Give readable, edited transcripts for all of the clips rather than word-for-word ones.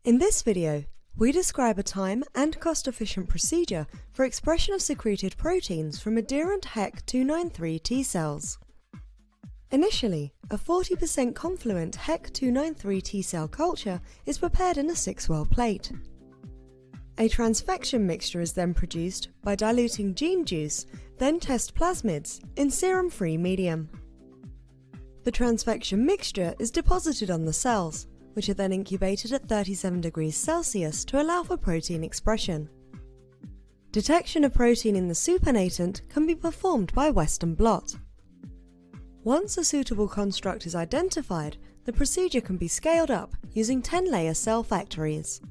In this video, we describe a time and cost-efficient procedure for expression of secreted proteins from adherent HEC293 T cells. Initially, a 40% confluent HEC293 T cell culture is prepared in a 6-well plate. A transfection mixture is then produced by diluting gene juice, then test plasmids in serum-free medium. The transfection mixture is deposited on the cells, which are then incubated at 37 degrees Celsius to allow for protein expression. Detection of protein in the supernatant can be performed by Western blot. Once a suitable construct is identified, the procedure can be scaled up using 10-layer cell factories.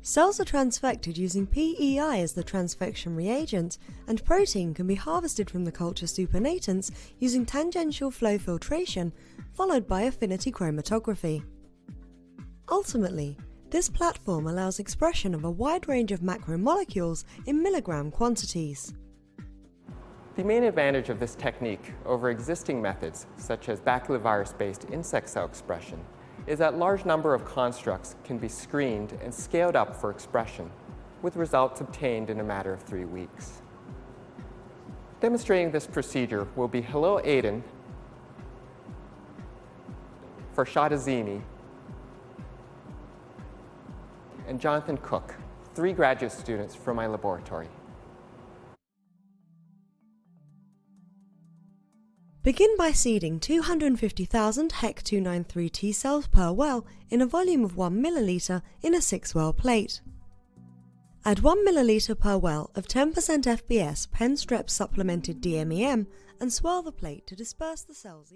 Cells are transfected using PEI as the transfection reagent, and protein can be harvested from the culture supernatants using tangential flow filtration, followed by affinity chromatography. Ultimately, this platform allows expression of a wide range of macromolecules in milligram quantities. The main advantage of this technique over existing methods, such as baculovirus-based insect cell expression, is that large number of constructs can be screened and scaled up for expression, with results obtained in a matter of 3 weeks. Demonstrating this procedure will be Halil Aydin, Farshad Azimi, and Jonathan Cook, 3 graduate students from my laboratory. Begin by seeding 250,000 HEC293 T cells per well in a volume of 1 milliliter in a 6-well plate. Add 1 milliliter per well of 10% FBS pen strep supplemented DMEM and swirl the plate to disperse the cells.